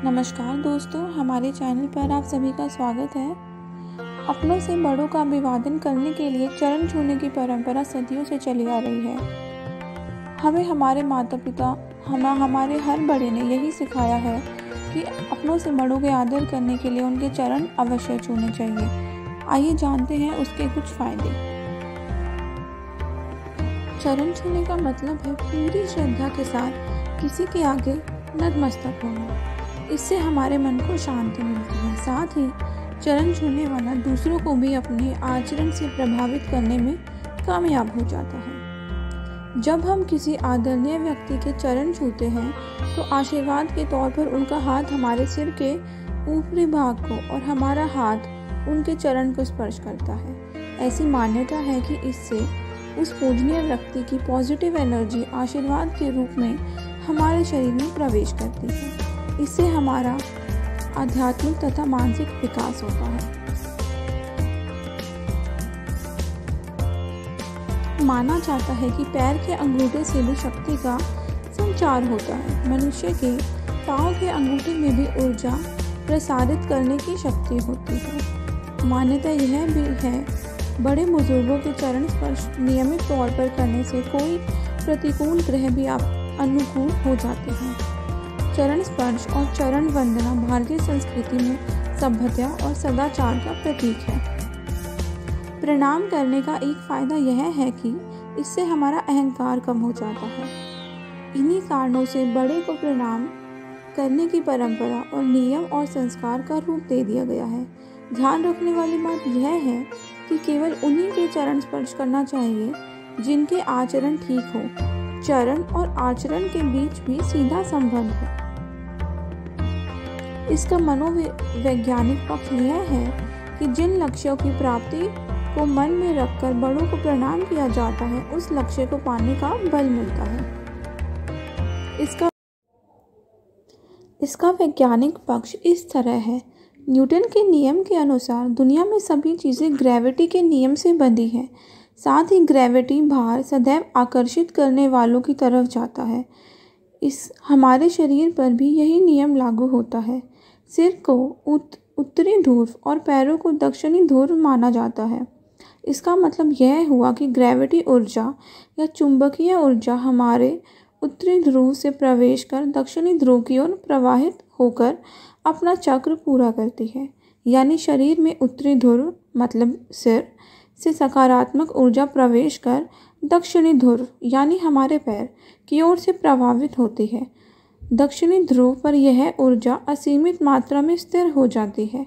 नमस्कार दोस्तों, हमारे चैनल पर आप सभी का स्वागत है। अपनों से बड़ों का अभिवादन करने के लिए चरण छूने की परंपरा सदियों से चली आ रही है। हमें हमारे माता पिता हमारे हर बड़े ने यही सिखाया है कि अपनों से बड़ों के आदर करने के लिए उनके चरण अवश्य छूने चाहिए। आइए जानते हैं उसके कुछ फायदे। चरण छूने का मतलब है पूरी श्रद्धा के साथ किसी के आगे नतमस्तक होना। इससे हमारे मन को शांति मिलती है। साथ ही चरण छूने वाला दूसरों को भी अपने आचरण से प्रभावित करने में कामयाब हो जाता है। जब हम किसी आदरणीय व्यक्ति के चरण छूते हैं तो आशीर्वाद के तौर पर उनका हाथ हमारे सिर के ऊपरी भाग को और हमारा हाथ उनके चरण को स्पर्श करता है। ऐसी मान्यता है कि इससे उस पूजनीय व्यक्ति की पॉजिटिव एनर्जी आशीर्वाद के रूप में हमारे शरीर में प्रवेश करती है। इससे हमारा आध्यात्मिक तथा मानसिक विकास होता है। माना जाता है कि पैर के अंगूठे से भी शक्ति का संचार होता है। मनुष्य के पांव के अंगूठे में भी ऊर्जा प्रसारित करने की शक्ति होती है। मान्यता यह भी है बड़े बुजुर्गों के चरण स्पर्श नियमित तौर पर करने से कोई प्रतिकूल ग्रह भी अनुकूल हो जाते हैं। चरण स्पर्श और चरण वंदना भारतीय संस्कृति में सभ्यता और सदाचार का प्रतीक है। प्रणाम करने का एक फायदा यह है कि इससे हमारा अहंकार कम हो जाता है। इन्हीं कारणों से बड़े को प्रणाम करने की परंपरा और नियम और संस्कार का रूप दे दिया गया है। ध्यान रखने वाली बात यह है कि केवल उन्हीं के चरण स्पर्श करना चाहिए जिनके आचरण ठीक हो। चरण और आचरण के बीच भी सीधा संबंध है। इसका मनोवैज्ञानिक पक्ष यह है कि जिन लक्ष्यों की प्राप्ति को मन में रखकर बड़ों को प्रणाम किया जाता है उस लक्ष्य को पाने का बल मिलता है। इसका वैज्ञानिक पक्ष इस तरह है। न्यूटन के नियम के अनुसार दुनिया में सभी चीज़ें ग्रेविटी के नियम से बंधी हैं। साथ ही ग्रेविटी भार सदैव आकर्षित करने वालों की तरफ जाता है। हमारे शरीर पर भी यही नियम लागू होता है। सिर को उत्तरी ध्रुव और पैरों को दक्षिणी ध्रुव माना जाता है। इसका मतलब यह हुआ कि ग्रेविटी ऊर्जा या चुंबकीय ऊर्जा हमारे उत्तरी ध्रुव से प्रवेश कर दक्षिणी ध्रुव की ओर प्रवाहित होकर अपना चक्र पूरा करती है। यानी शरीर में उत्तरी ध्रुव मतलब सिर से सकारात्मक ऊर्जा प्रवेश कर दक्षिणी ध्रुव यानी हमारे पैर की ओर से प्रभावित होती है। दक्षिणी ध्रुव पर यह ऊर्जा असीमित मात्रा में स्थिर हो जाती है।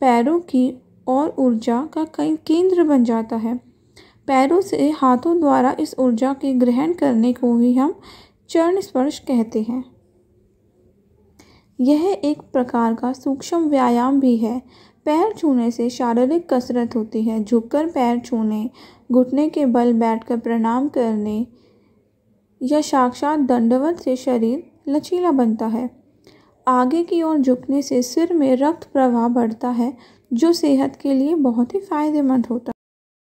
पैरों की और ऊर्जा का केंद्र बन जाता है। पैरों से हाथों द्वारा इस ऊर्जा के ग्रहण करने को ही हम चरण स्पर्श कहते हैं। यह एक प्रकार का सूक्ष्म व्यायाम भी है। पैर छूने से शारीरिक कसरत होती है। झुककर पैर छूने, घुटने के बल बैठकर प्रणाम करने या साक्षात दंडवत से शरीर लचीला बनता है। आगे की ओर झुकने से सिर में रक्त प्रवाह बढ़ता है जो सेहत के लिए बहुत ही फायदेमंद होता है।